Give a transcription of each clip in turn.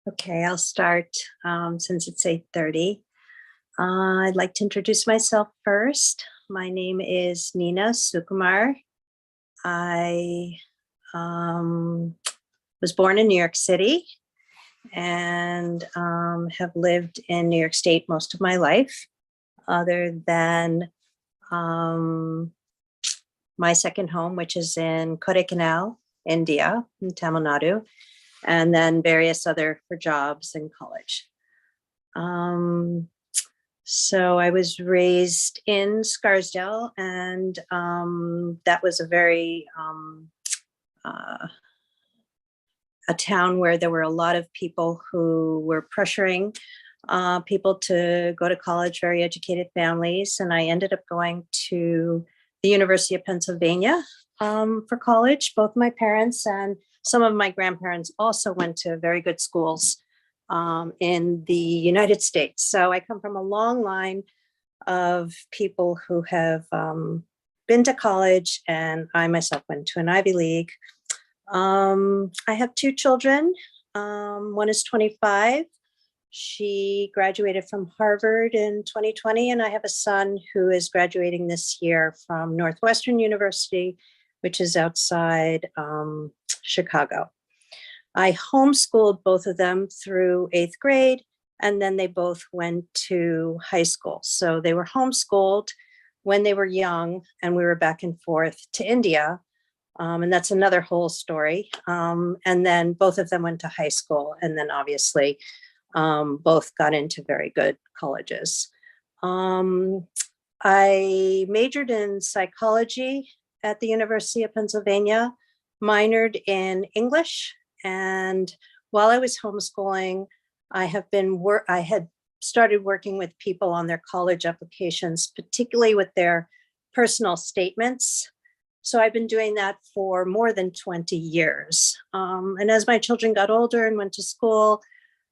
Okay, I'll start since it's 8:30. I'd like to introduce myself first. My name is Nina Sukumar. I um, was born in New York City and have lived in New York State most of my life, other than um, my second home, which is in Kodaikanal, India, in Tamil Nadu, and then various other for jobs and college. So I was raised in Scarsdale, and that was uh, a town where there were a lot of people who were pressuring people to go to college, very educated families. And I ended up going to the University of Pennsylvania for college. Both my parents and some of my grandparents also went to very good schools in the United States. So I come from a long line of people who have been to college, and I myself went to an Ivy League. I have two children. One is 25. She graduated from Harvard in 2020, and I have a son who is graduating this year from Northwestern University, which is outside Chicago. I homeschooled both of them through 8th grade, and then they both went to high school. So they were homeschooled when they were young, and we were back and forth to India. And that's another whole story. And then both of them went to high school, and then obviously both got into very good colleges. I majored in psychology at the University of Pennsylvania, minored in English, and while I was homeschooling, I had started working with people on their college applications, particularly with their personal statements. So I've been doing that for more than 20 years. And as my children got older and went to school,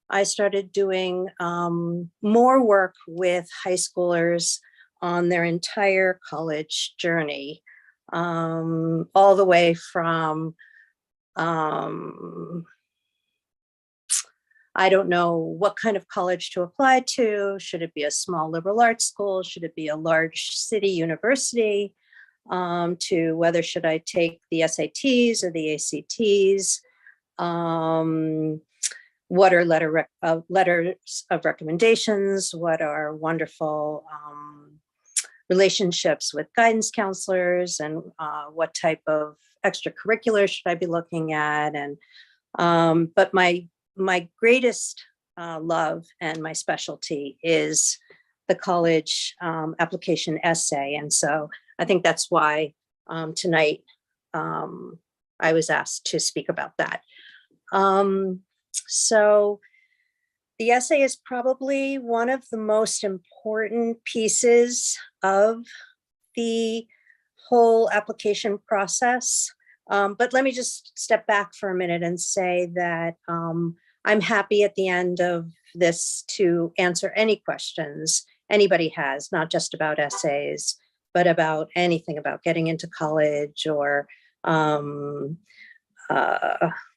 I started doing more work with high schoolers on their entire college journey, all the way from I don't know what kind of college to apply to. Should it be a small liberal arts school? Should it be a large city university? To whether should I take the SATs or the ACTs? What are letters of recommendations? What are wonderful relationships with guidance counselors? And what type of extracurriculars should I be looking at? And but my greatest love and my specialty is the college application essay. And so I think that's why tonight I was asked to speak about that. So the essay is probably one of the most important pieces of the whole application process. But let me just step back for a minute and say that I'm happy at the end of this to answer any questions anybody has, not just about essays, but about anything about getting into college or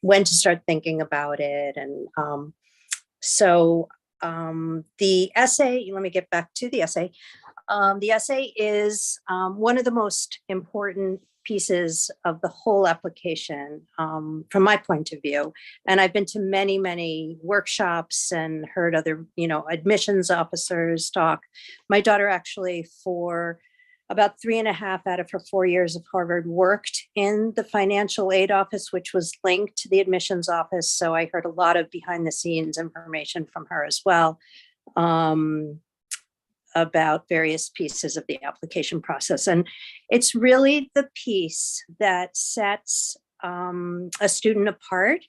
when to start thinking about it. And so the essay, let me get back to the essay. The essay is one of the most important pieces of the whole application from my point of view. And I've been to many, many workshops and heard other, admissions officers talk. My daughter actually, for about 3.5 out of her 4 years of Harvard, worked in the financial aid office, which was linked to the admissions office. So I heard a lot of behind the scenes information from her as well. About various pieces of the application process. And it's really the piece that sets a student apart,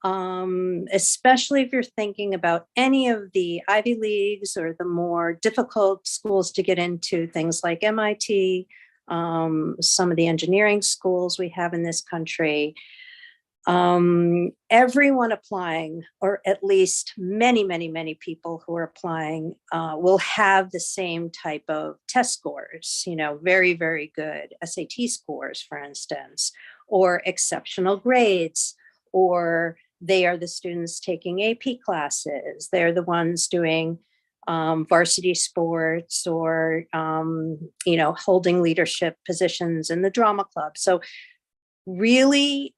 especially if you're thinking about any of the Ivy Leagues or the more difficult schools to get into, things like MIT, some of the engineering schools we have in this country. Everyone applying, or at least many, many, many people who are applying will have the same type of test scores, very, very good SAT scores, for instance, or exceptional grades, or They are the students taking AP classes. They're the ones doing varsity sports or, holding leadership positions in the drama club. So really,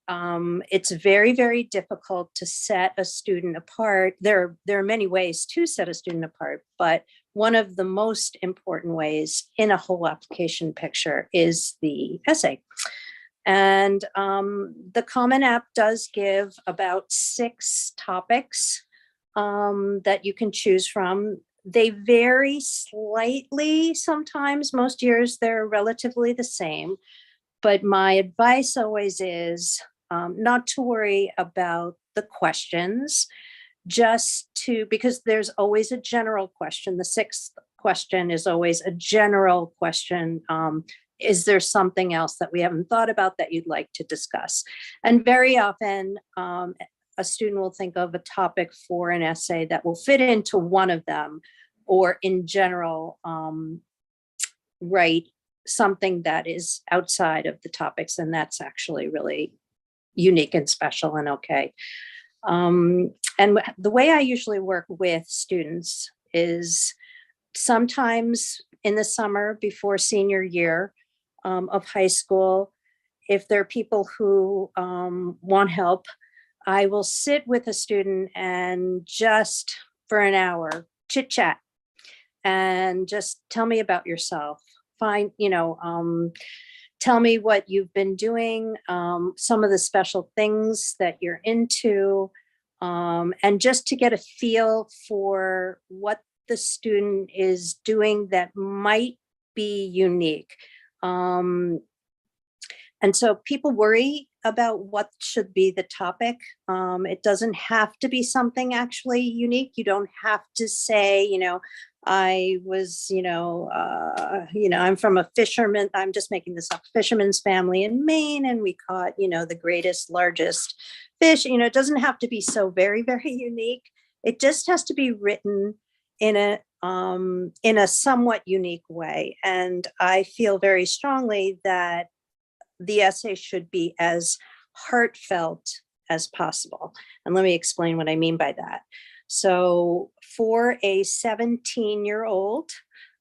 it's very, very difficult to set a student apart. There are many ways to set a student apart, but one of the most important ways in a whole application picture is the essay. And the Common App does give about 6 topics that you can choose from. They vary slightly sometimes. Most years they're relatively the same. But my advice always is not to worry about the questions, because there's always a general question. The 6th question is always a general question. Is there something else that we haven't thought about that you'd like to discuss? And very often, a student will think of a topic for an essay that will fit into one of them, or in general, write something that is outside of the topics, and that's actually really unique and special and okay. And the way I usually work with students is sometimes in the summer before senior year of high school, if there are people who want help, I will sit with a student and just for an hour chit chat and just tell me about yourself. Tell me what you've been doing, some of the special things that you're into, and just to get a feel for what the student is doing that might be unique. And so people worry about what should be the topic. It doesn't have to be something actually unique. You don't have to say, I was, I'm from a fisherman. I'm just making this up. Fisherman's family in Maine, and we caught, the greatest, largest fish. It doesn't have to be so very, very unique. It just has to be written in a somewhat unique way. And I feel very strongly that the essay should be as heartfelt as possible. And let me explain what I mean by that. So for a 17-year-old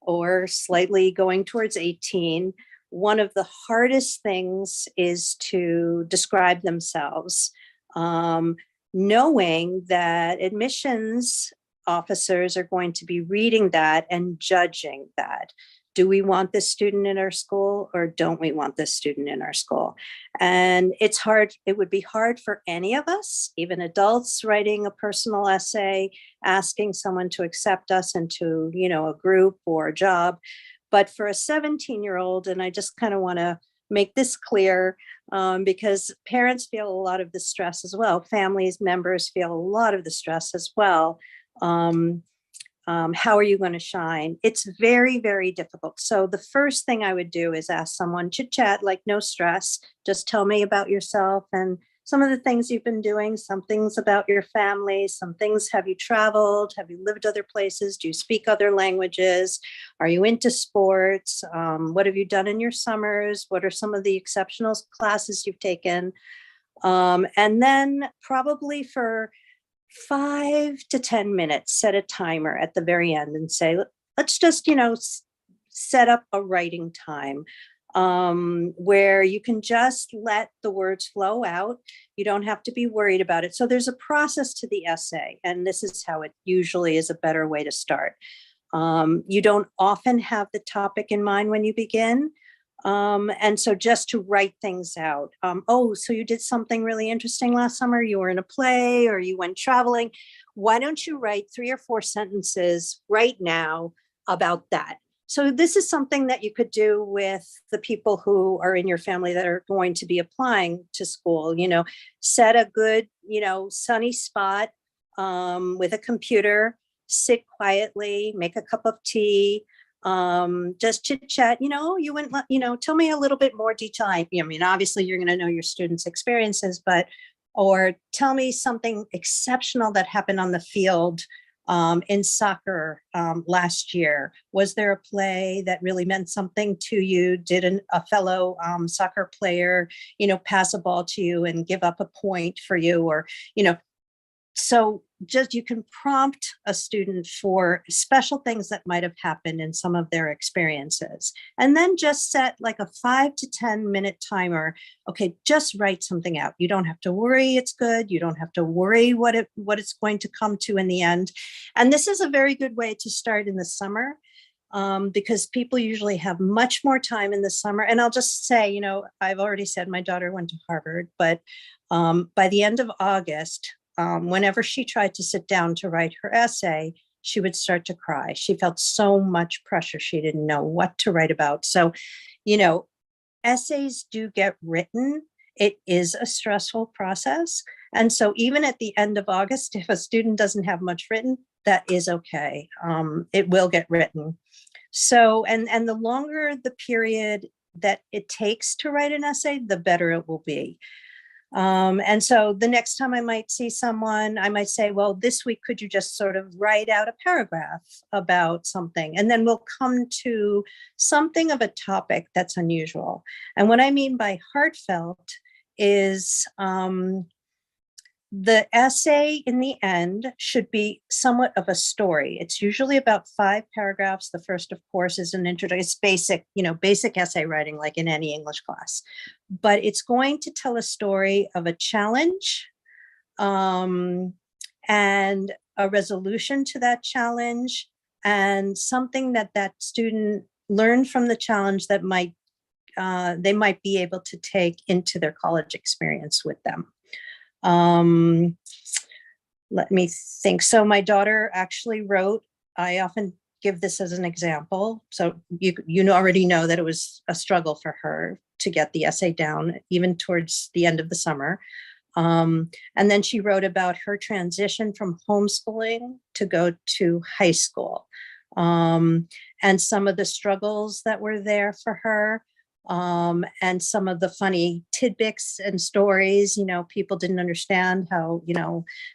or slightly going towards 18, one of the hardest things is to describe themselves, knowing that admissions officers are going to be reading that and judging that. Do we want this student in our school, or don't we want this student in our school? And it's hard. It would be hard for any of us, even adults, writing a personal essay, asking someone to accept us into, a group or a job. But for a 17-year-old, and I just kind of want to make this clear, because parents feel a lot of the stress as well. Families, members feel a lot of the stress as well. How are you going to shine? It's very, very difficult. So the first thing I would do is ask someone, chit chat, like no stress. Just tell me about yourself and some of the things you've been doing, some things about your family, some things. Have you traveled? Have you lived other places? Do you speak other languages? Are you into sports? What have you done in your summers? What are some of the exceptional classes you've taken? And then probably for 5 to 10 minutes, set a timer at the very end and say, let's just, set up a writing time where you can just let the words flow out. You don't have to be worried about it. So there's a process to the essay, and this is how it usually is a better way to start. You don't often have the topic in mind when you begin. And so just to write things out. So you did something really interesting last summer. You were in a play or you went traveling. Why don't you write 3 or 4 sentences right now about that? So this is something that you could do with the people who are in your family that are going to be applying to school. Set a good, sunny spot with a computer, sit quietly, make a cup of tea, just chit chat. You wouldn't tell me a little bit more detail. I mean, obviously you're going to know your students' experiences, or tell me something exceptional that happened on the field in soccer last year? Was there a play that really meant something to you? Did a fellow soccer player, pass a ball to you and give up a point for you? Or, so just you can prompt a student for special things that might have happened in some of their experiences, and then just set like a 5 to 10 minute timer. Okay, just write something out. You don't have to worry it's good. You don't have to worry what it's going to come to in the end. And this is a very good way to start in the summer, because people usually have much more time in the summer. And I'll just say, I've already said my daughter went to Harvard, but by the end of August, whenever she tried to sit down to write her essay, she would start to cry. She felt so much pressure. She didn't know what to write about. So, essays do get written. It is a stressful process. And so even at the end of August, if a student doesn't have much written, that is okay. It will get written. So, and the longer the period that it takes to write an essay, the better it will be. And so the next time I might see someone, I might say, well, this week, could you just sort of write out a paragraph about something? And then we'll come to something of a topic that's unusual. And what I mean by heartfelt is the essay in the end should be somewhat of a story. It's usually about 5 paragraphs. The first, of course, is an introduction. It's basic essay writing, like in any English class. But it's going to tell a story of a challenge and a resolution to that challenge, and something that student learned from the challenge that they might be able to take into their college experience with them. Let me think. So my daughter actually wrote, I often give this as an example. So you already know that it was a struggle for her to get the essay down, even towards the end of the summer. And then she wrote about her transition from homeschooling to go to high school, and some of the struggles that were there for her. And some of the funny tidbits and stories. People didn't understand how,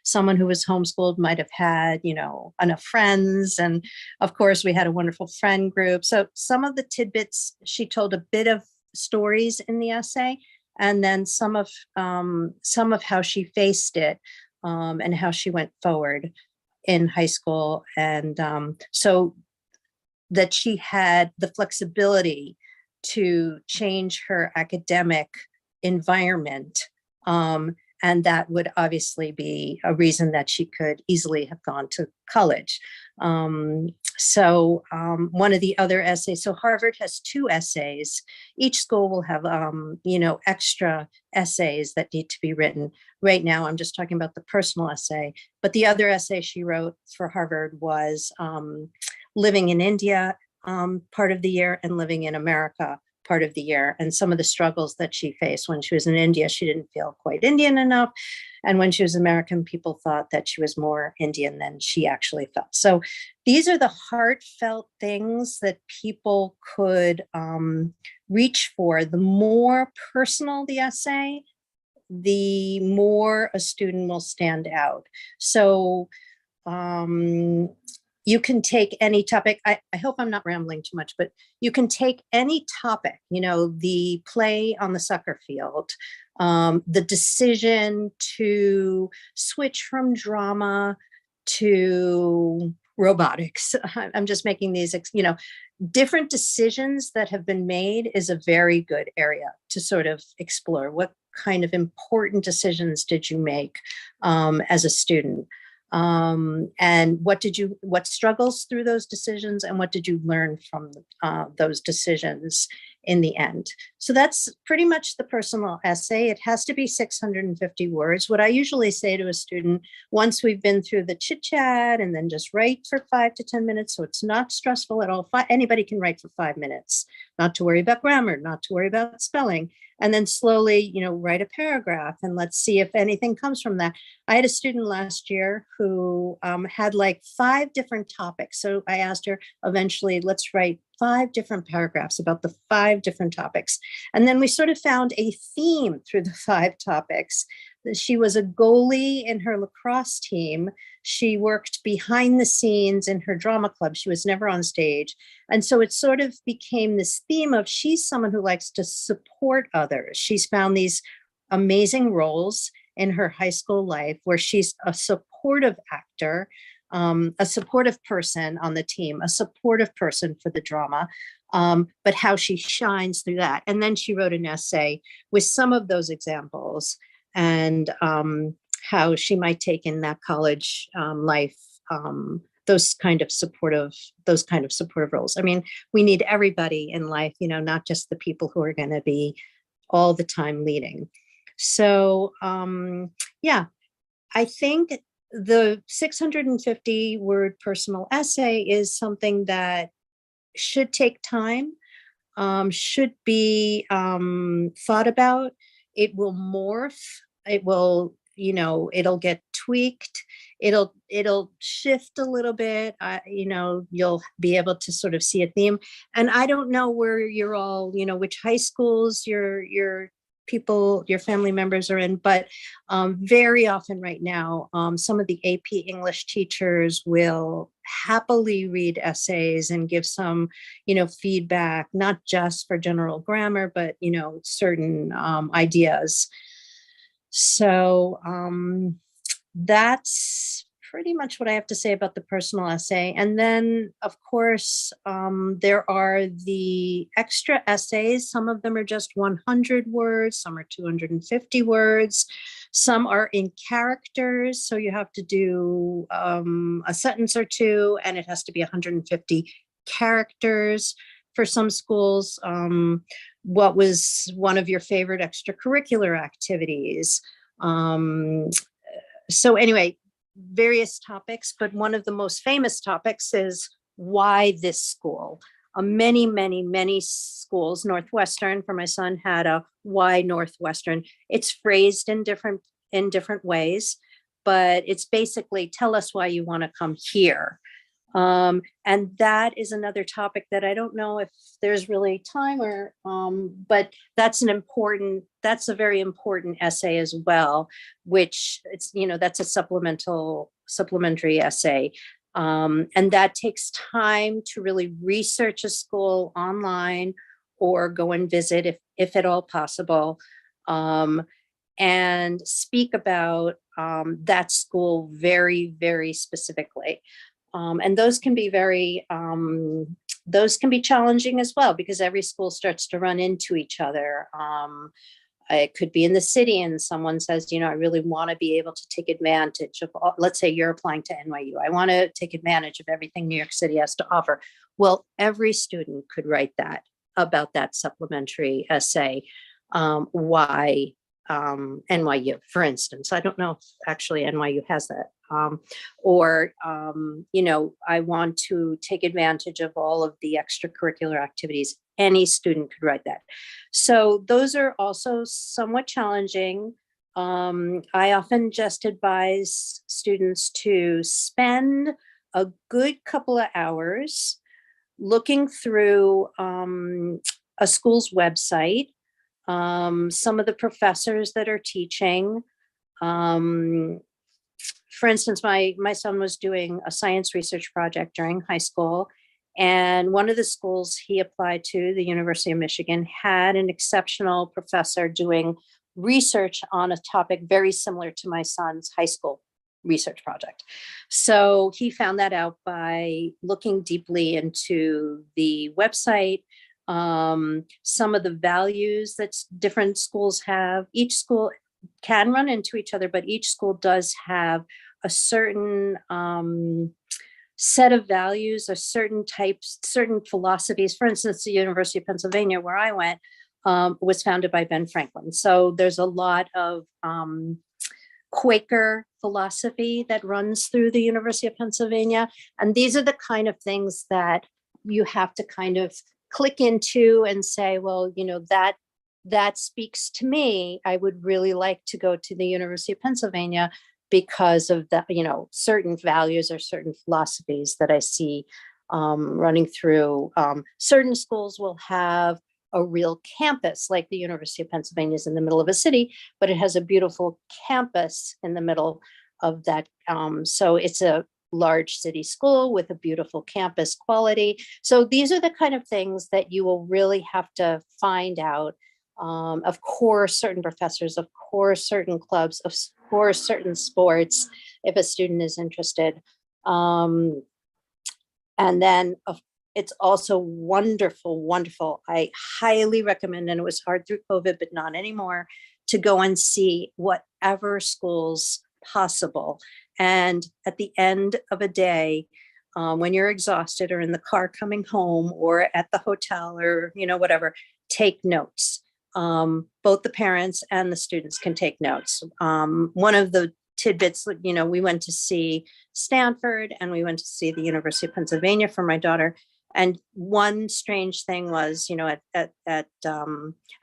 someone who was homeschooled might have had, enough friends. And of course, we had a wonderful friend group. So some of the tidbits, she told a bit of stories in the essay, and then some of how she faced it, and how she went forward in high school. And so that she had the flexibility to change her academic environment. And that would obviously be a reason that she could easily have gone to college. So one of the other essays, so Harvard has 2 essays. Each school will have, extra essays that need to be written. Right now, I'm just talking about the personal essay. But the other essay she wrote for Harvard was living in India part of the year and living in America part of the year, and some of the struggles that she faced. When she was in India, she didn't feel quite Indian enough. And when she was American, people thought that she was more Indian than she actually felt. So these are the heartfelt things that people could reach for. The more personal the essay, the more a student will stand out. So you can take any topic. I hope I'm not rambling too much, but you can take any topic, the play on the soccer field, the decision to switch from drama to robotics. I'm just making these, different decisions that have been made is a very good area to sort of explore. What kind of important decisions did you make as a student? And what struggles through those decisions, and what did you learn from those decisions in the end? So that's pretty much the personal essay. It has to be 650 words. What I usually say to a student, once we've been through the chit chat, and then just write for 5 to 10 minutes. So it's not stressful at all. Anybody can write for 5 minutes, not to worry about grammar, not to worry about spelling. And then slowly, write a paragraph, and let's see if anything comes from that. I had a student last year who had like 5 different topics. So I asked her eventually, let's write 5 different paragraphs about the 5 different topics. And then we sort of found a theme through the 5 topics she was a goalie in her lacrosse team. She worked behind the scenes in her drama club. She was never on stage. And so it sort of became this theme of she's someone who likes to support others. She's found these amazing roles in her high school life where she's a supportive actor, a supportive person on the team, a supportive person for the drama, but how she shines through that. And then she wrote an essay with some of those examples and how she might take in that college life, those kind of supportive roles. I mean, we need everybody in life, not just the people who are going to be all the time leading. So yeah, I think the 650 word personal essay is something that should take time, should be thought about. It will morph. It will, it'll get tweaked. It'll shift a little bit. You'll be able to sort of see a theme. And I don't know where you're all, which high schools your people, your family members are in, but very often right now, some of the AP English teachers will happily read essays and give some, feedback, not just for general grammar, but, certain ideas. So that's pretty much what I have to say about the personal essay. And then, of course, there are the extra essays. Some of them are just 100 words, some are 250 words, some are in characters. So you have to do a sentence or two, and it has to be 150 characters. For some schools, what was one of your favorite extracurricular activities? So anyway, various topics, but one of the most famous topics is why this school. Many schools, Northwestern for my son had a why Northwestern. It's phrased in different ways, but it's basically tell us why you want to come here. And that is another topic that I don't know if there's really time or, but that's a very important essay as well, which it's, that's a supplementary essay. And that takes time to really research a school online or go and visit if at all possible, and speak about that school very, very specifically. And those can be challenging as well, because every school starts to run into each other. It could be in the city and someone says, I really want to be able to take advantage of, let's say you're applying to NYU. I want to take advantage of everything New York City has to offer. Well, every student could write that about that supplementary essay. Why NYU, for instance. I don't know if actually NYU has that. I want to take advantage of all of the extracurricular activities. Any student could write that. So those are also somewhat challenging. I often just advise students to spend a good couple of hours looking through a school's website, some of the professors that are teaching. For instance, my son was doing a science research project during high school, and one of the schools he applied to, the University of Michigan, had an exceptional professor doing research on a topic very similar to my son's high school research project. So he found that out by looking deeply into the website, some of the values that different schools have. Each school can run into each other, but each school does have a certain set of values, or certain philosophies. For instance, the University of Pennsylvania, where I went, was founded by Ben Franklin. So there's a lot of Quaker philosophy that runs through the University of Pennsylvania. And these are the kind of things that you have to kind of click into and say, well, that speaks to me. I would really like to go to the University of Pennsylvania because of the, certain values or certain philosophies that I see running through. Certain schools will have a real campus, like the University of Pennsylvania is in the middle of a city, but it has a beautiful campus in the middle of that. So it's a large city school with a beautiful campus quality. So these are the kind of things that you will really have to find out. Of course, certain professors, of course, certain clubs, of course, certain sports, if a student is interested. And then it's also wonderful, wonderful. I highly recommend, and it was hard through COVID, but not anymore, to go and see whatever schools possible. And at the end of a day, when you're exhausted or in the car coming home or at the hotel or, whatever, take notes. Both the parents and the students can take notes. One of the tidbits, we went to see Stanford and we went to see the University of Pennsylvania for my daughter. And one strange thing was, at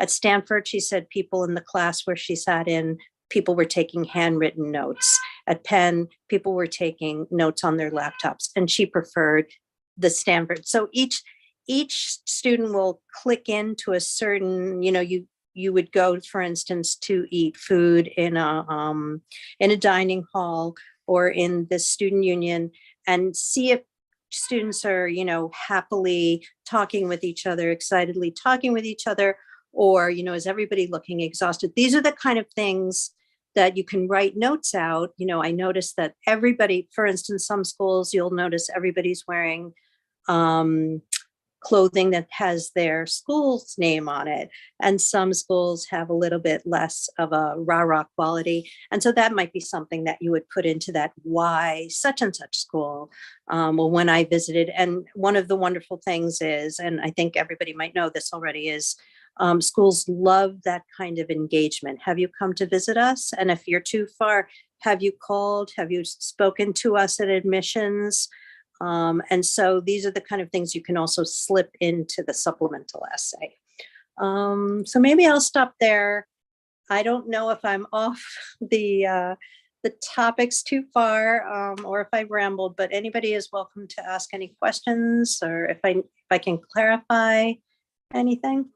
Stanford, she said people in the class where she sat in, people were taking handwritten notes. At Penn, people were taking notes on their laptops, and she preferred the Stanford. So each student will click into a certain, you would go, for instance, to eat food in a dining hall or in the student union, and see if students are, happily talking with each other, excitedly talking with each other, or, is everybody looking exhausted? These are the kind of things that you can write notes out. I noticed that everybody, for instance, some schools, you'll notice everybody's wearing clothing that has their school's name on it. And some schools have a little bit less of a rah-rah quality. And so that might be something that you would put into that why such and such school. Well, when I visited, and one of the wonderful things is, and I think everybody might know this already, is schools love that kind of engagement. Have you come to visit us? And if you're too far, have you called? Have you spoken to us at admissions? And so these are the kind of things you can also slip into the supplemental essay. So maybe I'll stop there. I don't know if I'm off the topics too far, or if I've rambled, but anybody is welcome to ask any questions, or if I can clarify anything.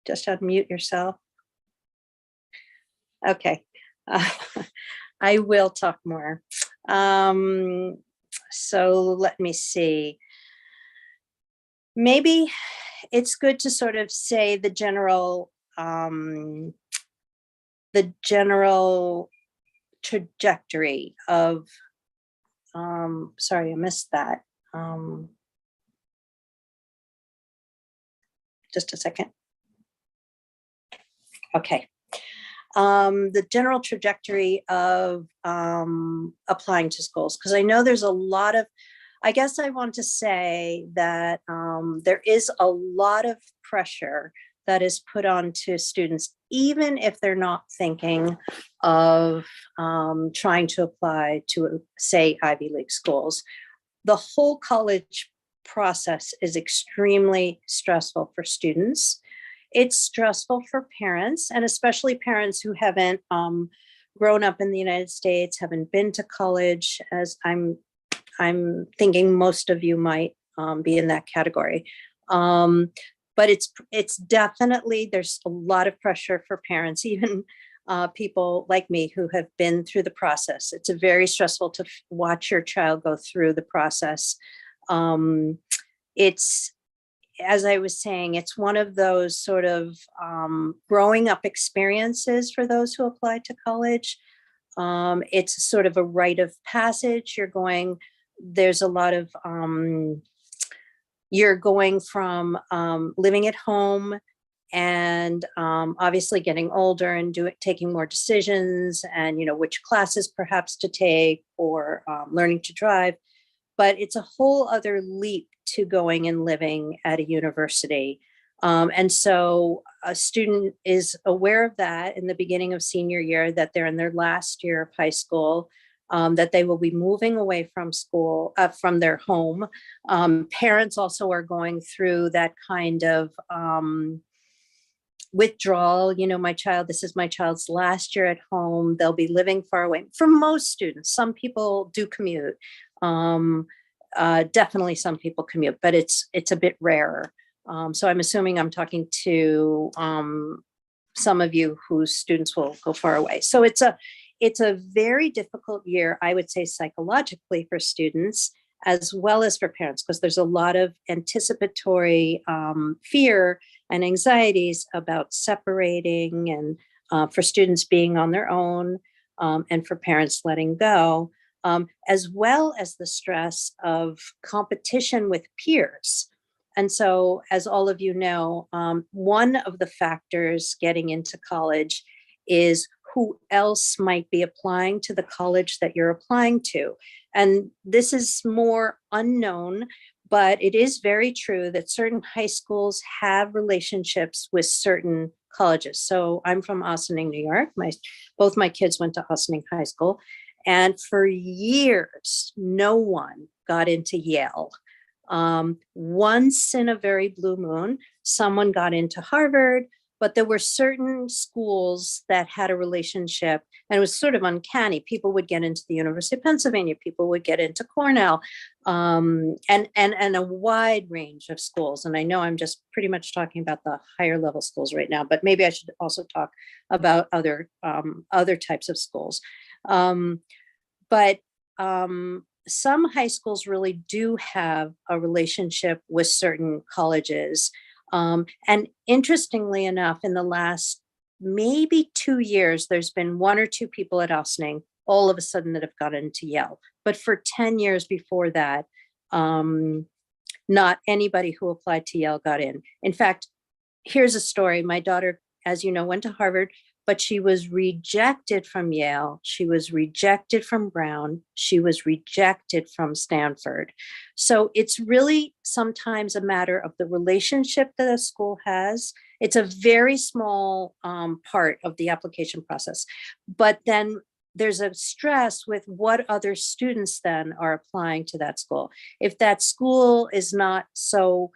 Just unmute yourself. Okay. I will talk more. So let me see. Maybe it's good to sort of say the general trajectory of, sorry, I missed that. Just a second. Okay. The general trajectory of applying to schools, because I know there's a lot of, I guess I want to say that there is a lot of pressure that is put onto students, even if they're not thinking of trying to apply to, say, Ivy League schools. The whole college process is extremely stressful for students. It's stressful for parents, and especially parents who haven't grown up in the United States, haven't been to college, as I'm thinking most of you might be in that category. But it's definitely, there's a lot of pressure for parents, even people like me who have been through the process. It's a very stressful to watch your child go through the process. It's, as I was saying, it's one of those sort of growing up experiences for those who apply to college. It's sort of a rite of passage. There's a lot of, you're going from living at home and obviously getting older and taking more decisions and, which classes perhaps to take, or learning to drive. But it's a whole other leap to going and living at a university. And so a student is aware of that in the beginning of senior year, that they're in their last year of high school, that they will be moving away from school, from their home. Parents also are going through that kind of withdrawal. This is my child's last year at home. They'll be living far away. For most students, some people do commute. Definitely some people commute, but it's a bit rarer. So I'm assuming I'm talking to some of you whose students will go far away. So it's a very difficult year, I would say, psychologically for students as well as for parents, because there's a lot of anticipatory fear and anxieties about separating, and for students being on their own, and for parents letting go, as well as the stress of competition with peers. And so, as all of you know, one of the factors getting into college is who else might be applying to the college that you're applying to. And this is more unknown, but it is very true that certain high schools have relationships with certain colleges. So I'm from Ossining, New York. Both my kids went to Ossining High School. And for years, no one got into Yale. Once in a very blue moon, someone got into Harvard, but there were certain schools that had a relationship, and it was sort of uncanny. People would get into the University of Pennsylvania, people would get into Cornell, and a wide range of schools. And I know I'm just pretty much talking about the higher level schools right now, but maybe I should also talk about other types of schools. But some high schools really do have a relationship with certain colleges. And interestingly enough, in the last maybe 2 years, there's been 1 or 2 people at Ossining all of a sudden that have gotten into Yale. But for 10 years before that, not anybody who applied to Yale got in. In fact, here's a story. My daughter, as you know, went to Harvard, but she was rejected from Yale. She was rejected from Brown. She was rejected from Stanford. So it's really sometimes a matter of the relationship that a school has. It's a very small part of the application process. But then there's a stress with what other students then are applying to that school. If that school is not so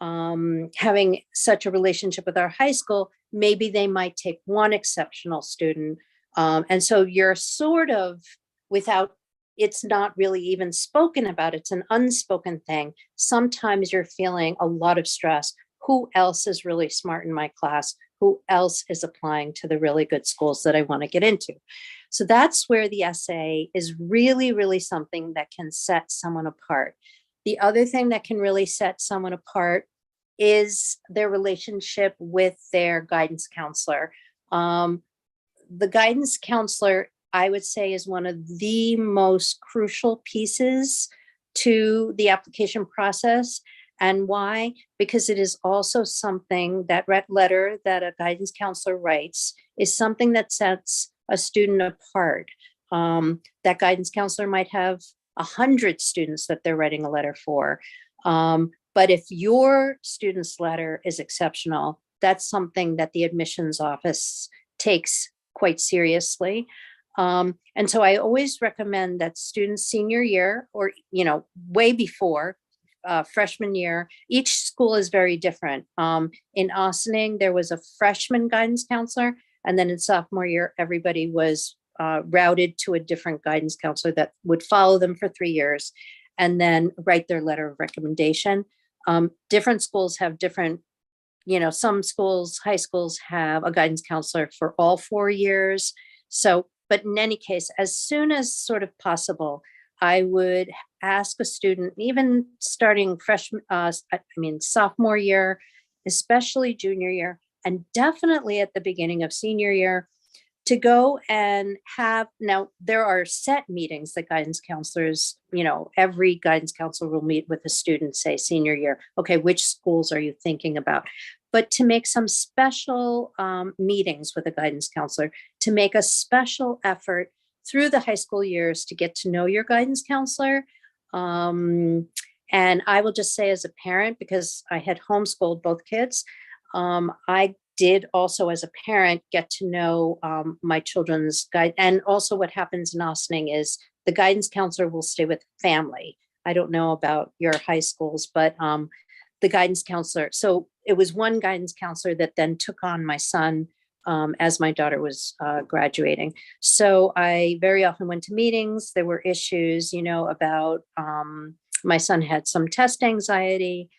having such a relationship with our high school, maybe they might take one exceptional student. And so you're sort of without, it's not really even spoken about. It's an unspoken thing. Sometimes you're feeling a lot of stress. Who else is really smart in my class? Who else is applying to the really good schools that I want to get into? So that's where the essay is really, really something that can set someone apart. The other thing that can really set someone apart is their relationship with their guidance counselor. The guidance counselor, I would say, is one of the most crucial pieces to the application process. And why? Because it is also something, that letter that a guidance counselor writes is something that sets a student apart. That guidance counselor might have 100 students that they're writing a letter for. But if your student's letter is exceptional, that's something that the admissions office takes quite seriously. And so I always recommend that students senior year, or, way before freshman year, each school is very different. In Ossining, there was a freshman guidance counselor, and then in sophomore year, everybody was routed to a different guidance counselor that would follow them for 3 years and then write their letter of recommendation. Different schools have different, some schools, high schools, have a guidance counselor for all 4 years. So, but in any case, as soon as sort of possible, I would ask a student, even starting sophomore year, especially junior year, and definitely at the beginning of senior year, to go and have, now there are set meetings that guidance counselors, every guidance counselor will meet with a student, say senior year. Okay, which schools are you thinking about? But to make some special meetings with a guidance counselor, to make a special effort through the high school years to get to know your guidance counselor. And I will just say, as a parent, because I had homeschooled both kids, I did also, as a parent, get to know my children's guide. And also what happens in Ossining is the guidance counselor will stay with family. I don't know about your high schools, but the guidance counselor. So it was one guidance counselor that then took on my son as my daughter was graduating. So I very often went to meetings. There were issues, about my son had some test anxiety.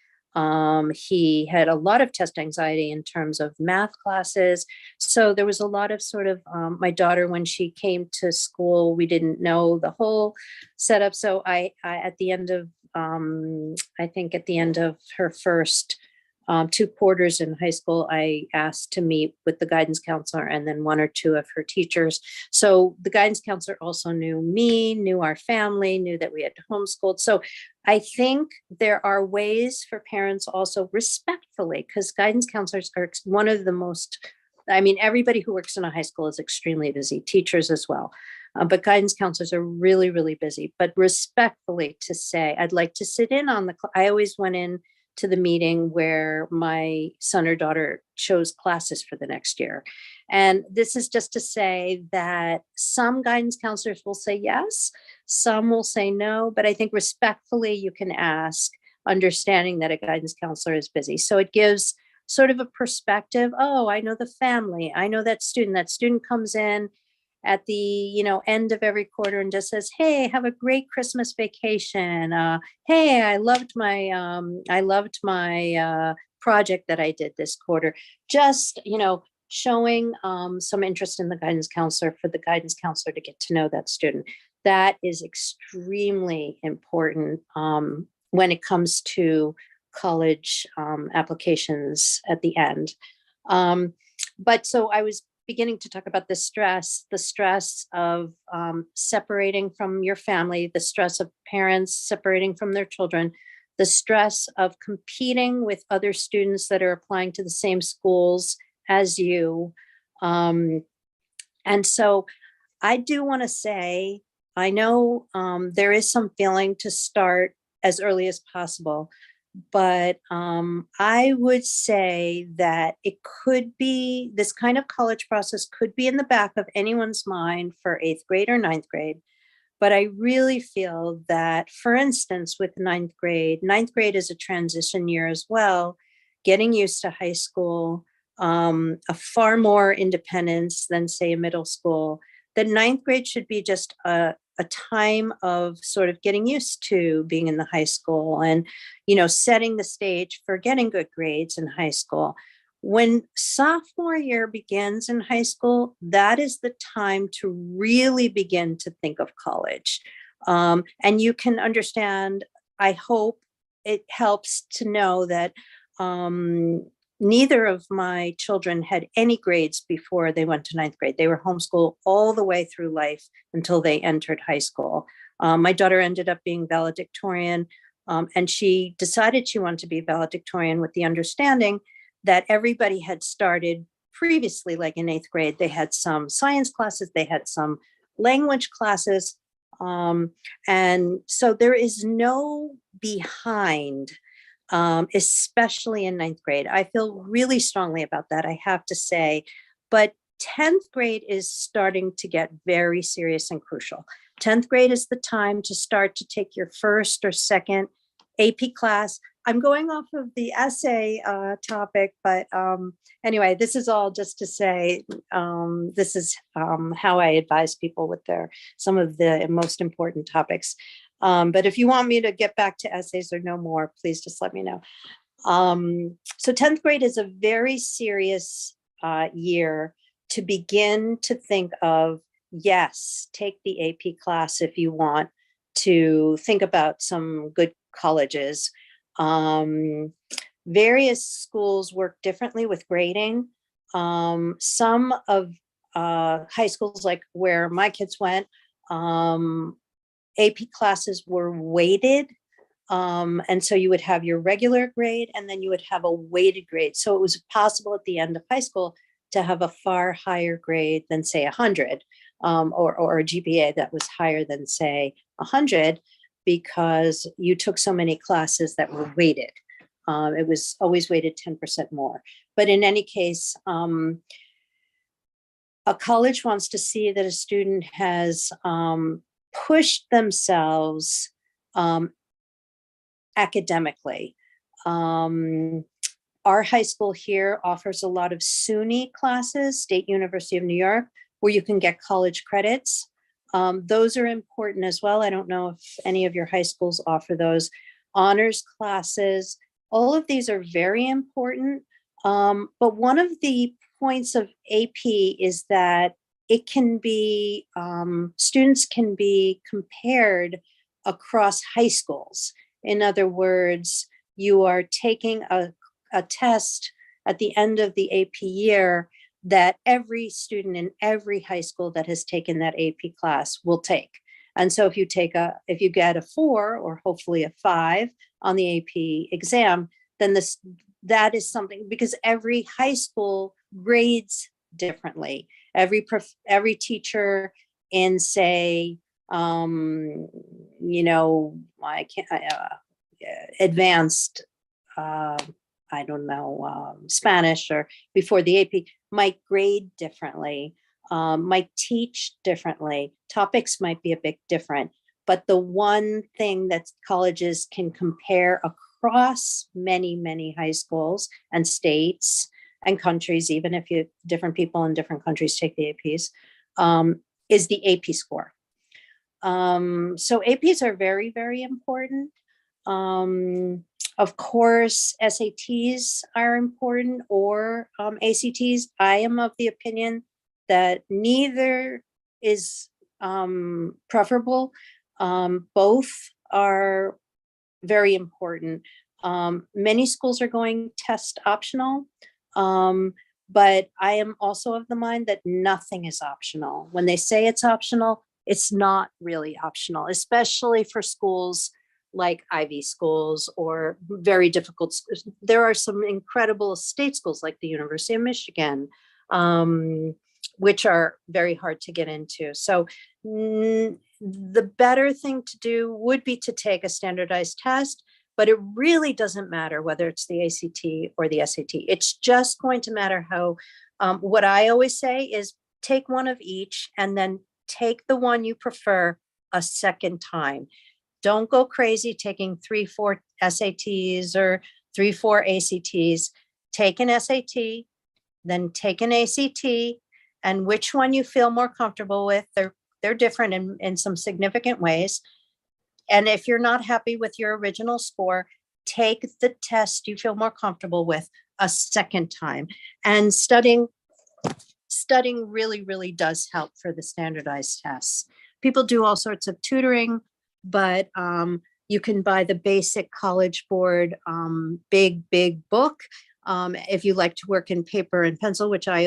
He had a lot of test anxiety in terms of math classes. So there was a lot of sort of my daughter, when she came to school, we didn't know the whole setup. So I at the end of, I think at the end of her first 2 quarters in high school, I asked to meet with the guidance counselor and then 1 or 2 of her teachers. So the guidance counselor also knew me, knew our family, knew that we had homeschooled. So I think there are ways for parents also respectfully, because guidance counselors are one of the most, everybody who works in a high school is extremely busy, teachers as well. But guidance counselors are really, really busy, but respectfully to say, I'd like to sit in on I always went in to the meeting where my son or daughter chose classes for the next year. And this is just to say that some guidance counselors will say yes, some will say no, but I think respectfully you can ask, understanding that a guidance counselor is busy. So it gives sort of a perspective. Oh, I know the family. I know that student. That student comes in at the end of every quarter and just says, hey, have a great Christmas vacation. Hey, I loved my project that I did this quarter. Just showing some interest in the guidance counselor, for the guidance counselor to get to know that student. That is extremely important when it comes to college applications at the end. But so I was beginning to talk about the stress of separating from your family, the stress of parents separating from their children, the stress of competing with other students that are applying to the same schools as you. And so I do want to say, I know there is some feeling to start as early as possible. But I would say that it could be, this kind of college process could be in the back of anyone's mind for 8th grade or 9th grade. But I really feel that, for instance, with 9th grade is a transition year as well, getting used to high school, a far more independence than, say, a middle school. The 9th grade should be just a time of sort of getting used to being in the high school and, setting the stage for getting good grades in high school. When sophomore year begins in high school, that is the time to really begin to think of college. And you can understand, I hope it helps to know that neither of my children had any grades before they went to 9th grade. They were homeschooled all the way through life until they entered high school. My daughter ended up being valedictorian, and she decided she wanted to be valedictorian with the understanding that everybody had started previously, like in 8th grade. They had some science classes, they had some language classes. And so there is no behind, especially in 9th grade. I feel really strongly about that, I have to say. But 10th grade is starting to get very serious and crucial. 10th grade is the time to start to take your first or second AP class. I'm going off of the essay topic, but anyway, this is all just to say, this is how I advise people with some of the most important topics. But if you want me to get back to essays or no more, please just let me know. So 10th grade is a very serious year to begin to think of, yes, take the AP class if you want to think about some good colleges. Various schools work differently with grading. Some of high schools, like where my kids went, AP classes were weighted. And so you would have your regular grade and then you would have a weighted grade. So it was possible at the end of high school to have a far higher grade than, say, 100, or a GPA that was higher than, say, 100, because you took so many classes that were weighted. It was always weighted 10% more. But in any case, a college wants to see that a student has pushed themselves academically. Our high school here offers a lot of SUNY classes, State University of New York, where you can get college credits. Those are important as well. I don't know if any of your high schools offer those. Honors classes, all of these are very important. But one of the points of AP is that it can be, students can be compared across high schools. In other words, you are taking a test at the end of the AP year that every student in every high school that has taken that AP class will take. And so if you get a 4 or hopefully a 5 on the AP exam, then that is something, because every high school grades differently. Every teacher in, say, advanced, I don't know, Spanish or before the AP might grade differently, might teach differently. Topics might be a bit different, but the one thing that colleges can compare across many, many high schools and states and countries, even if different people in different countries take the APs, is the AP score. So APs are very, very important. Of course, SATs are important, or ACTs. I am of the opinion that neither is preferable. Both are very important. Many schools are going test optional, but I am also of the mind that nothing is optional. When they say it's optional, it's not really optional, especially for schools like Ivy schools or very difficult schools. There are some incredible state schools like the University of Michigan, which are very hard to get into. So the better thing to do would be to take a standardized test, but it really doesn't matter whether it's the ACT or the SAT. It's just going to matter how, what I always say is take one of each and then take the one you prefer a second time. Don't go crazy taking 3-4 SATs or 3-4 ACTs. Take an SAT, then take an ACT, and which one you feel more comfortable with. They're different in some significant ways. And if you're not happy with your original score, take the test you feel more comfortable with a second time. And studying really, really does help for the standardized tests. People do all sorts of tutoring, but you can buy the basic College Board big book. If you like to work in paper and pencil, which I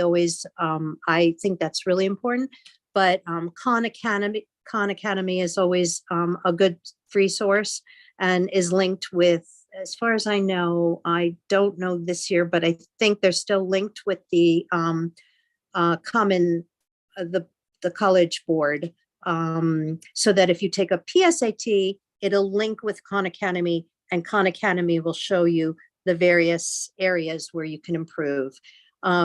think that's really important. But Khan Academy is always a good free source and is linked with, as far as I know, I don't know this year, but I think they're still linked with the the College Board, so that if you take a PSAT, it'll link with Khan Academy, and Khan Academy will show you the various areas where you can improve.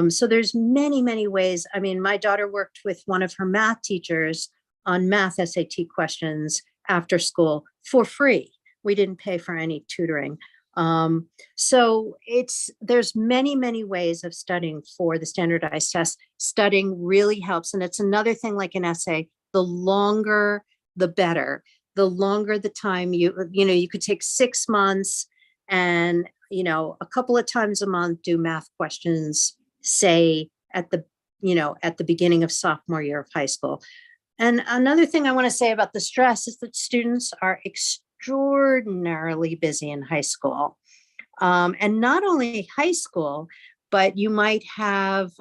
So there's many, many ways. I mean, my daughter worked with one of her math teachers on math SAT questions after school for free. We didn't pay for any tutoring. So there's many, many ways of studying for the standardized test. Studying really helps. And it's another thing like an essay, the longer, the better. The longer the time you could take 6 months and, a couple of times a month, do math questions, say at the beginning of sophomore year of high school. And another thing I want to say about the stress is that students are extraordinarily busy in high school. And not only high school, but you might have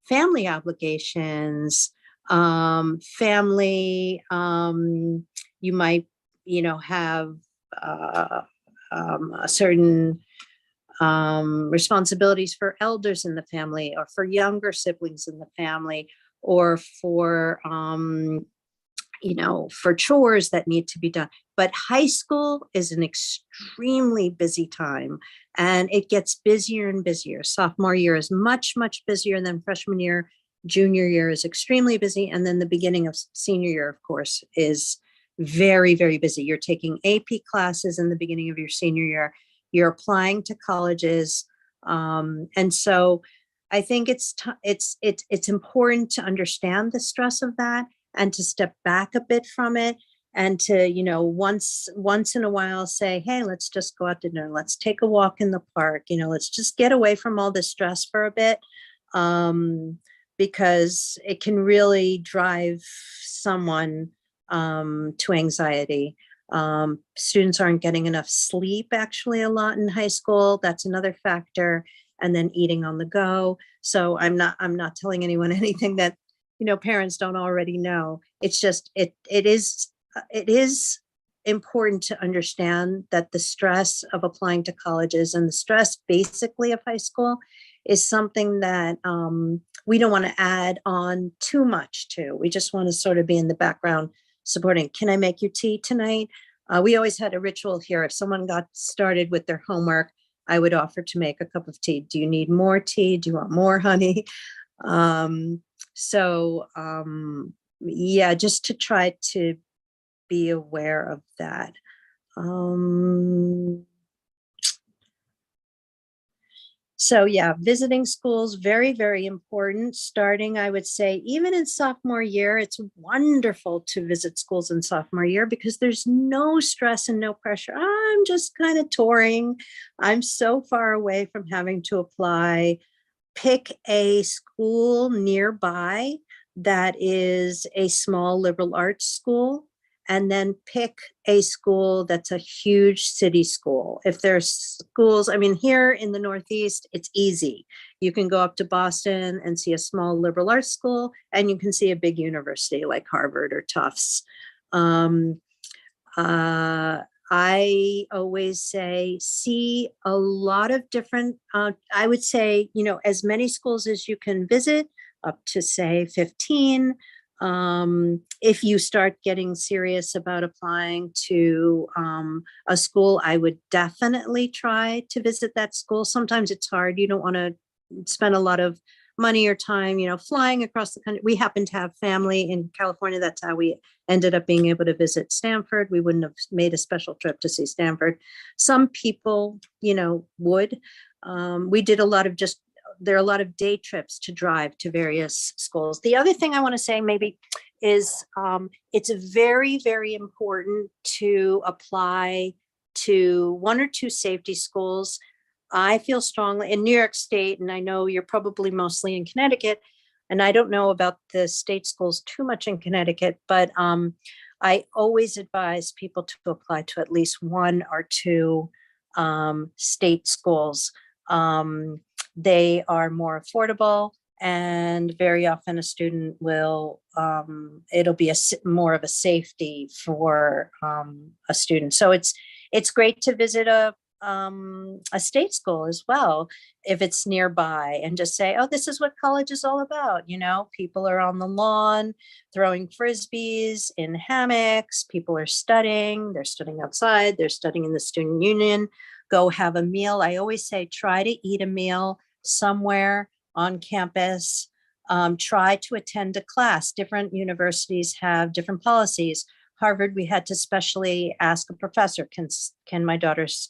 family obligations, you might, have a certain responsibilities for elders in the family or for younger siblings in the family, or for for chores that need to be done. But high school is an extremely busy time, and it gets busier and busier. Sophomore year is much, much busier than freshman year. Junior year is extremely busy. And then the beginning of senior year, of course, is very, very busy. You're taking AP classes in the beginning of your senior year. you're applying to colleges. And so I think it's important to understand the stress of that and to step back a bit from it, and to, once in a while say, hey, let's just go out to dinner. Let's take a walk in the park. Let's just get away from all the stress for a bit. Because it can really drive someone to anxiety. Students aren't getting enough sleep actually a lot in high school. That's another factor. And then eating on the go. So I'm not telling anyone anything that, parents don't already know. It's just, it is important to understand that the stress of applying to colleges and the stress basically of high school is something that we don't want to add on too much to. We just want to sort of be in the background supporting. Can I make you tea tonight? We always had a ritual here. If someone got started with their homework, I would offer to make a cup of tea. Do you need more tea? Do you want more honey? Yeah, just to try to be aware of that. So yeah, visiting schools, very, very important. Starting, I would say, even in sophomore year, it's wonderful to visit schools in sophomore year because there's no stress and no pressure. I'm just kind of touring. I'm so far away from having to apply. Pick a school nearby that is a small liberal arts school, and then pick a school that's a huge city school. If there's schools, here in the Northeast, it's easy. You can go up to Boston and see a small liberal arts school, and you can see a big university like Harvard or Tufts. I always say, see a lot of different, I would say, as many schools as you can visit, up to say 15. If you start getting serious about applying to a school, I would definitely try to visit that school. Sometimes it's hard. You don't want to spend a lot of money or time, flying across the country. We happen to have family in California. That's how we ended up being able to visit Stanford. We wouldn't have made a special trip to see Stanford. Some people, would. We did there are a lot of day trips to drive to various schools. The other thing I want to say maybe is it's very, very important to apply to one or two safety schools. I feel strongly in New York State, and I know you're probably mostly in Connecticut, and I don't know about the state schools too much in Connecticut, but I always advise people to apply to at least one or two state schools. They are more affordable, and very often a student will, it'll be more of a safety for a student. So it's great to visit a state school as well, if it's nearby, and just say, oh, this is what college is all about. People are on the lawn throwing frisbees in hammocks. People are studying. They're studying outside. They're studying in the student union. Go have a meal. I always say, try to eat a meal somewhere on campus. Try to attend a class. Different universities have different policies. Harvard, we had to specially ask a professor, can my daughter's,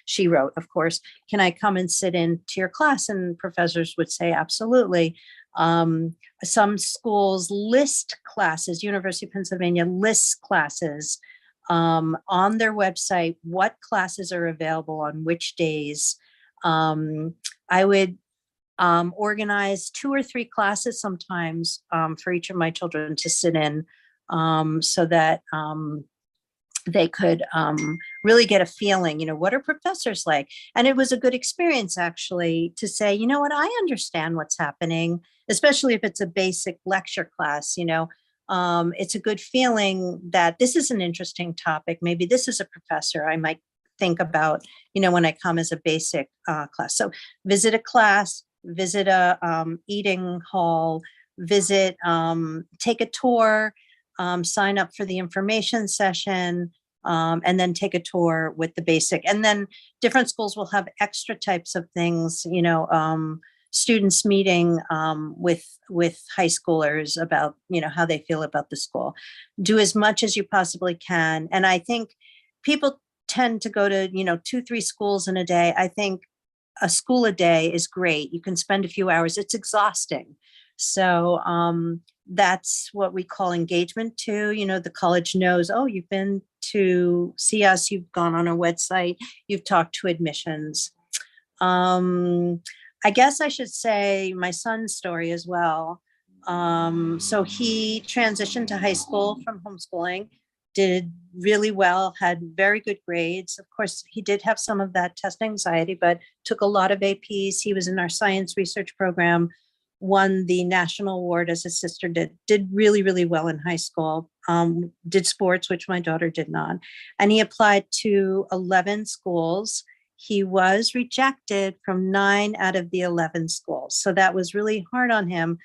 she wrote, of course, can I come and sit in to your class? And professors would say, absolutely. Some schools list classes, University of Pennsylvania lists classes on their website, what classes are available on which days. I would organize 2 or 3 classes sometimes for each of my children to sit in, so that they could really get a feeling, what are professors like? And it was a good experience actually to say, you know what, I understand what's happening, especially if it's a basic lecture class, it's a good feeling that this is an interesting topic. Maybe this is a professor I might think about, when I come as a basic class. So visit a class, visit a eating hall, take a tour, sign up for the information session, and then take a tour with the basic. And then different schools will have extra types of things, students meeting with high schoolers about, how they feel about the school. Do as much as you possibly can. And I think people tend to go to, 2, 3 schools in a day. I think a school a day is great. You can spend a few hours. It's exhausting. So that's what we call engagement too. The college knows, oh, you've been to see us, you've gone on our website, you've talked to admissions. I guess I should say my son's story as well. So he transitioned to high school from homeschooling, did really well, had very good grades. Of course, he did have some of that test anxiety, but took a lot of APs. He was in our science research program, won the national award as his sister did really, really well in high school, did sports, which my daughter did not. And he applied to 11 schools. He was rejected from 9 out of the 11 schools. So that was really hard on him.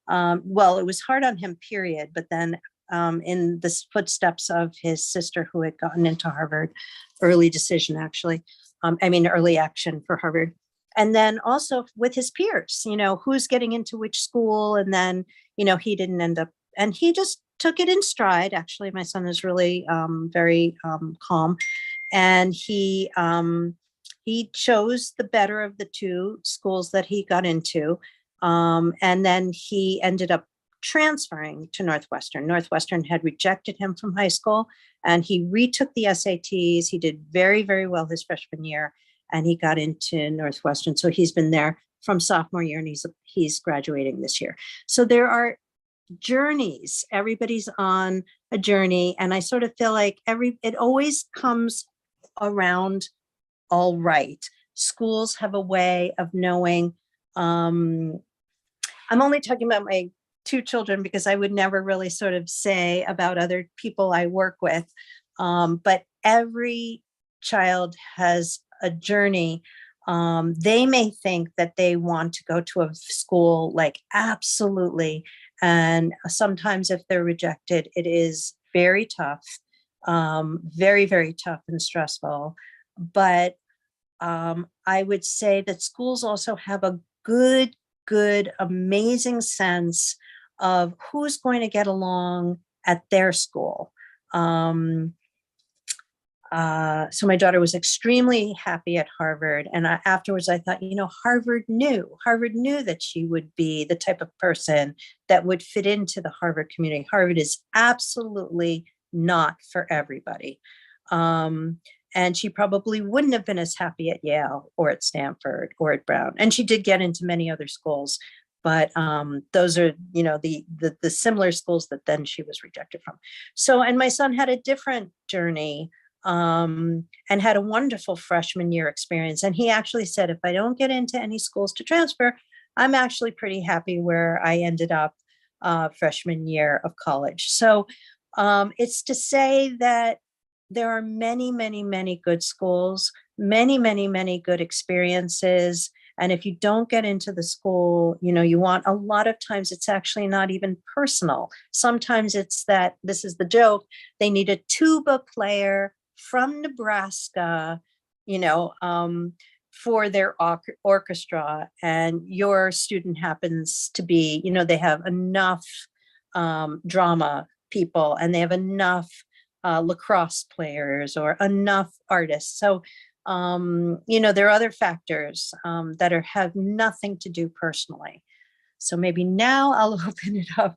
Well, it was hard on him, period. But then in the footsteps of his sister who had gotten into Harvard, early decision, actually. Early action for Harvard. And then also with his peers, who's getting into which school. And then, he didn't end up, and he just took it in stride. Actually, my son is really very calm. And he chose the better of the 2 schools that he got into. And then he ended up transferring to Northwestern. Northwestern had rejected him from high school, and he retook the SATs. He did very, very well his freshman year, and he got into Northwestern. So he's been there from sophomore year, and he's graduating this year. So there are journeys. Everybody's on a journey, and I sort of feel like it always comes around all right. Schools have a way of knowing. I'm only talking about my 2 children because I would never really sort of say about other people I work with. But every child has a journey. They may think that they want to go to a school, like absolutely. And sometimes if they're rejected, it is very tough, very, very tough and stressful. But I would say that schools also have a good, amazing sense of who's going to get along at their school. So my daughter was extremely happy at Harvard. And afterwards I thought, Harvard knew that she would be the type of person that would fit into the Harvard community. Harvard is absolutely not for everybody. And she probably wouldn't have been as happy at Yale or at Stanford or at Brown. And she did get into many other schools, but those are, the similar schools that then she was rejected from. So, and my son had a different journey and had a wonderful freshman year experience. And he actually said, if I don't get into any schools to transfer, I'm actually pretty happy where I ended up freshman year of college. So it's to say that there are many, many, many good schools, many, many, many good experiences. And if you don't get into the school, you want, a lot of times it's actually not even personal. Sometimes it's that, this is the joke, they need a tuba player from Nebraska, for their orchestra. And your student happens to be, they have enough drama people, and they have enough lacrosse players or enough artists. So, there are other factors that have nothing to do personally. So maybe now I'll open it up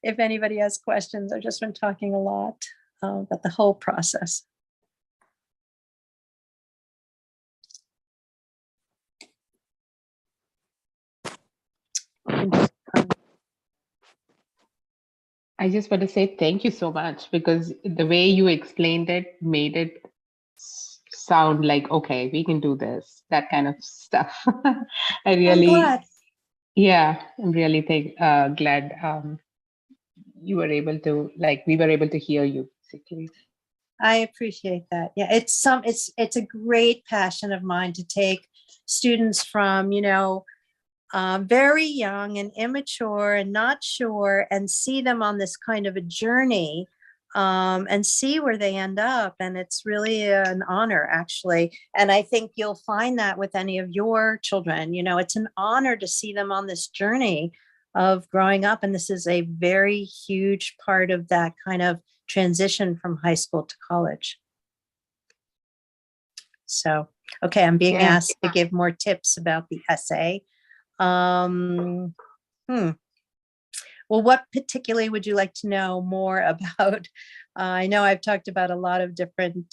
if anybody has questions. I've just been talking a lot about the whole process. I just want to say thank you so much, because the way you explained it made it sound like, okay, we can do this, that kind of stuff. I really, I'm glad. Yeah, I'm really glad you were able to, we were able to hear you, basically. I appreciate that. Yeah, it's a great passion of mine to take students from, very young and immature and not sure, and see them on this kind of a journey and see where they end up. And it's really an honor, actually. And I think you'll find that with any of your children, it's an honor to see them on this journey of growing up. And this is a very huge part of that kind of transition from high school to college. So, okay, I'm being Yeah. asked to give more tips about the essay. Um, hmm. Well, what particularly would you like to know more about? I know I've talked about a lot of different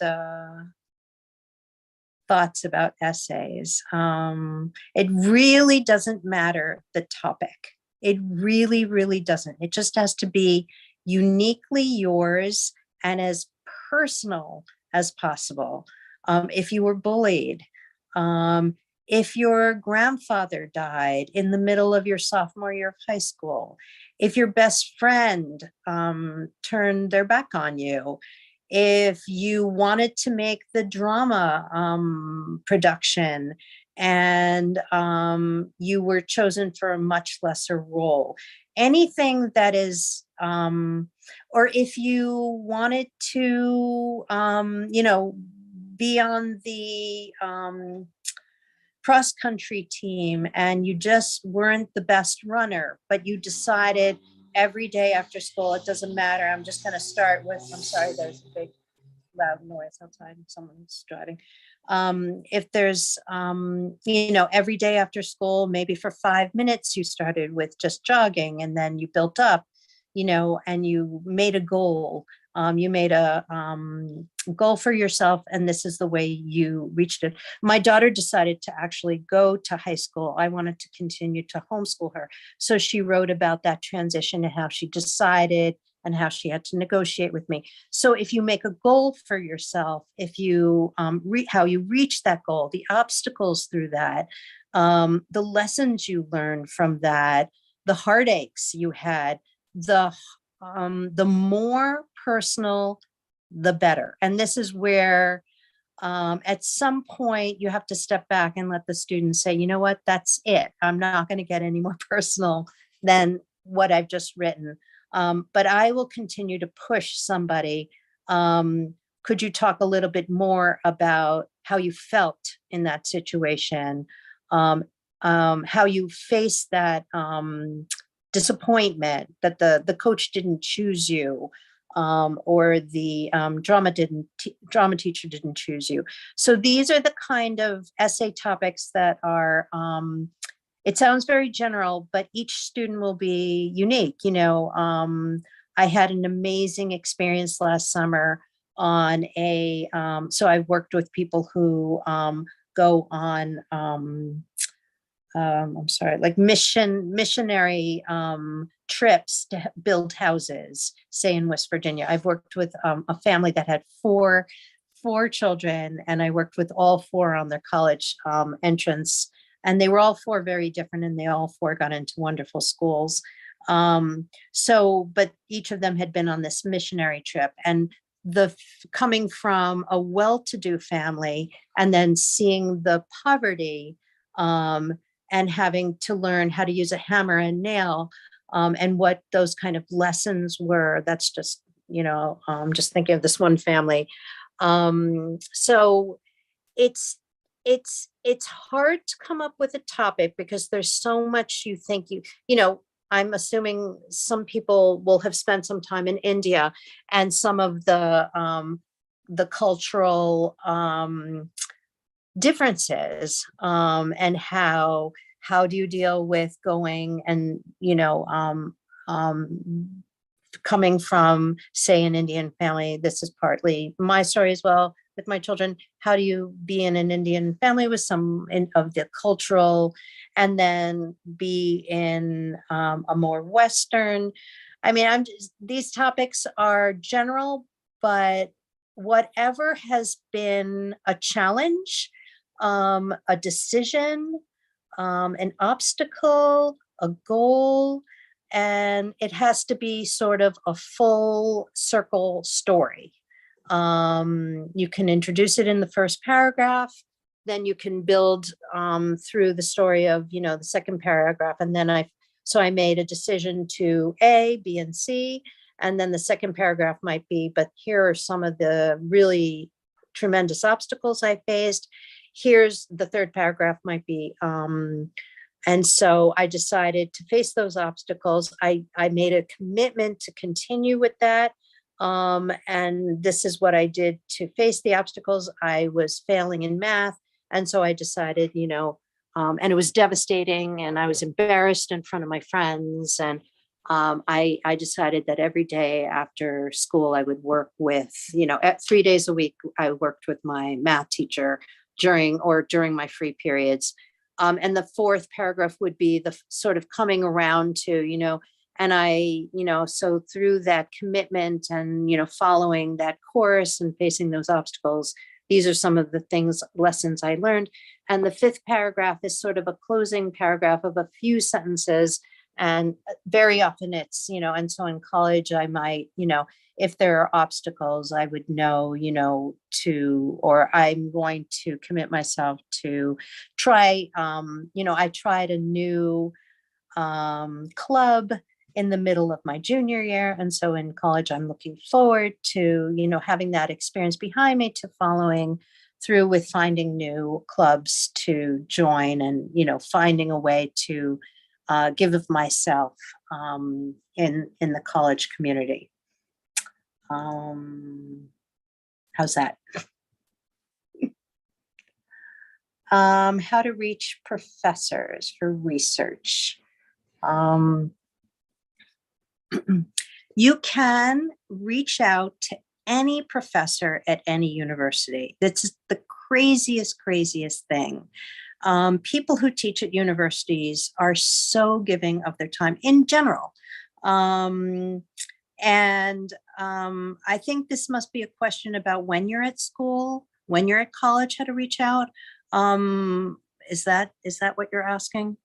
thoughts about essays. It really doesn't matter the topic. It really, really doesn't. It just has to be uniquely yours and as personal as possible. If you were bullied, um, if your grandfather died in the middle of your sophomore year of high school, if your best friend turned their back on you, if you wanted to make the drama production and you were chosen for a much lesser role, anything that is, or if you wanted to, be on the cross country team and you just weren't the best runner, but you decided every day after school, it doesn't matter. I'm just going to start with, I'm sorry, there's a big loud noise outside. Someone's driving. If there's, every day after school, maybe for 5 minutes, you started with just jogging and then you built up, and you made a goal. You made a goal for yourself, and this is the way you reached it. My daughter decided to actually go to high school. I wanted to continue to homeschool her. So she wrote about that transition and how she decided and how she had to negotiate with me. So if you make a goal for yourself, if you how you reach that goal, the obstacles through that, the lessons you learned from that, the heartaches you had, the more personal, the better. And this is where at some point you have to step back and let the students say, you know what, that's it. I'm not going to get any more personal than what I've just written. But I will continue to push somebody. Could you talk a little bit more about how you felt in that situation? How you faced that disappointment that the coach didn't choose you, or the drama teacher didn't choose you. So these are the kind of essay topics that are, it sounds very general, but each student will be unique. I had an amazing experience last summer on so I've worked with people who go on, I'm sorry, like missionary trips to build houses, say in West Virginia. I've worked with a family that had four children, and I worked with all four on their college entrance, and they were all four very different, and they all four got into wonderful schools. But each of them had been on this missionary trip, and coming from a well-to-do family and then seeing the poverty, and having to learn how to use a hammer and nail, and what those kind of lessons were. That's just, just thinking of this one family. So it's hard to come up with a topic because there's so much you think I'm assuming some people will have spent some time in India, and some of the cultural differences, and how do you deal with going and coming from, say, an Indian family. This is partly my story as well with my children. How do you be in an Indian family with some of the cultural, and then be in a more Western? I mean, these topics are general, but whatever has been a challenge, a decision, an obstacle, a goal, and it has to be sort of a full circle story. You can introduce it in the first paragraph, then you can build through the story of, the second paragraph. And then I made a decision to A, B, and C. And then the second paragraph might be, but here are some of the really tremendous obstacles I faced. Here's the third paragraph might be, and so I decided to face those obstacles. I made a commitment to continue with that. And this is what I did to face the obstacles. I was failing in math. And so I decided, and it was devastating and I was embarrassed in front of my friends. And I decided that every day after school, I would work with, at 3 days a week, I worked with my math teacher during my free periods. And the fourth paragraph would be the sort of coming around to, and so through that commitment and, following that course and facing those obstacles, these are some of the lessons I learned. And the fifth paragraph is sort of a closing paragraph of a few sentences. And very often it's, and so in college, I might, if there are obstacles, I would know, or I'm going to commit myself to try, I tried a new club in the middle of my junior year. And so in college, I'm looking forward to, having that experience behind me, to following through with finding new clubs to join and, finding a way to give of myself in the college community. How's that? How to reach professors for research. You can reach out to any professor at any university. That's the craziest thing. People who teach at universities are so giving of their time in general. I think this must be a question about when you're at school, when you're at college, how to reach out. Is that what you're asking?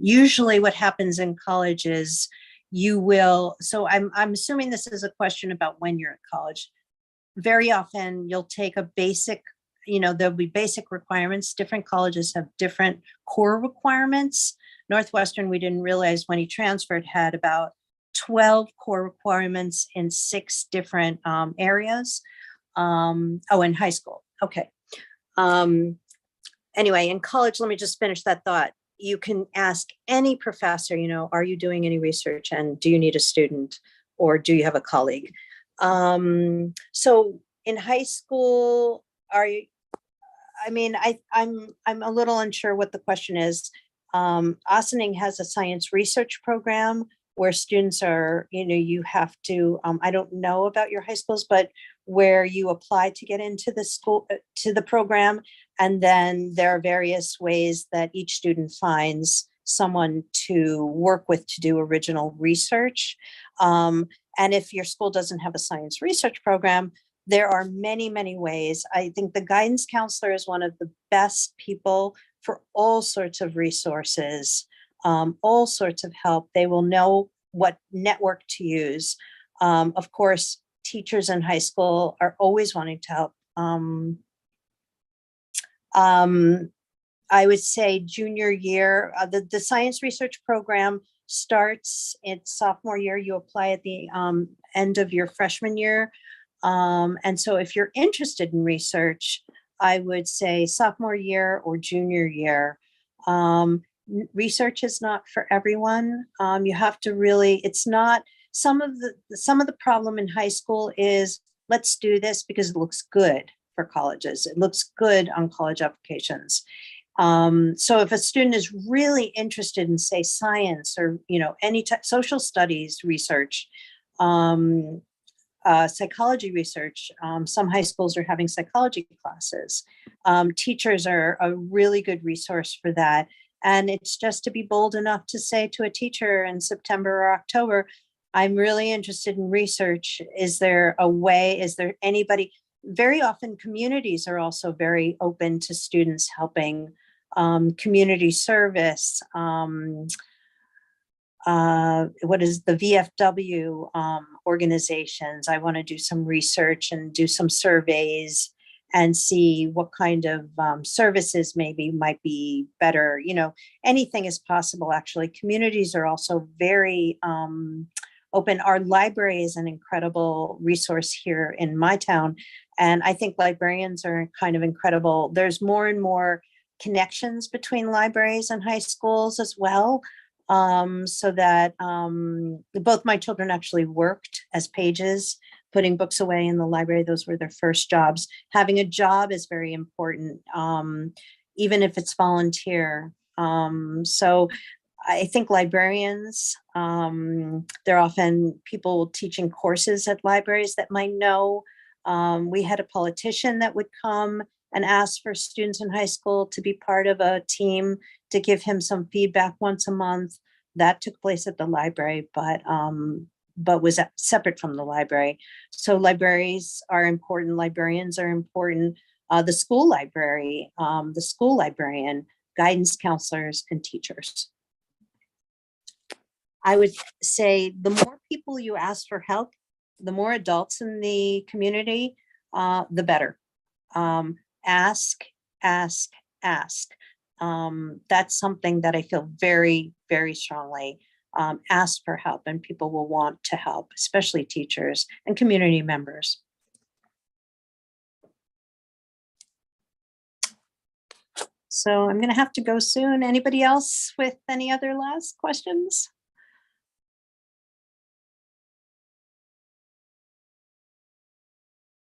Usually what happens in college is so I'm assuming this is a question about when you're at college. Very often you'll take a basic, there'll be basic requirements. Different colleges have different core requirements. Northwestern, we didn't realize when he transferred, had about 12 core requirements in 6 different areas. In high school. Okay. Anyway, in college, let me just finish that thought. You can ask any professor, are you doing any research and do you need a student or do you have a colleague? So in high school, I'm a little unsure what the question is. Ossining has a science research program where students are, you have to, I don't know about your high schools, but where you apply to get into the school, to the program. And then there are various ways that each student finds someone to work with to do original research. And if your school doesn't have a science research program, there are many, many ways. I think the guidance counselor is one of the best people for all sorts of resources, all sorts of help. They will know what network to use. Of course, teachers in high school are always wanting to help. I would say junior year, the science research program starts in sophomore year. You apply at the end of your freshman year. And so if you're interested in research, I would say sophomore year or junior year. Research is not for everyone. You have to really, it's not, some of the problem in high school is, let's do this because it looks good for colleges. It looks good on college applications. So if a student is really interested in, say, science or, any social studies research, psychology research, some high schools are having psychology classes. Teachers are a really good resource for that. And it's just to be bold enough to say to a teacher in September or October, I'm really interested in research. Is there a way, is there anybody? Very often communities are also very open to students helping, community service. What is the VFW organizations? I want to do some research and do some surveys and see what kind of services maybe might be better. Anything is possible, actually. Communities are also very open. Our library is an incredible resource here in my town. And I think librarians are kind of incredible. There's more and more connections between libraries and high schools as well. So that both my children actually worked as pages, putting books away in the library. Those were their first jobs. Having a job is very important, even if it's volunteer. So I think librarians, they're often people teaching courses at libraries that might know. We had a politician that would come and ask for students in high school to be part of a team to give him some feedback once a month. That took place at the library, but was separate from the library. So libraries are important. Librarians are important. The school library, the school librarian, guidance counselors, and teachers. I would say the more people you ask for help, the more adults in the community, the better. Ask, ask, ask. That's something that I feel very, very strongly. Ask for help and people will want to help, especially teachers and community members. So I'm going to have to go soon. Anybody else with any other last questions?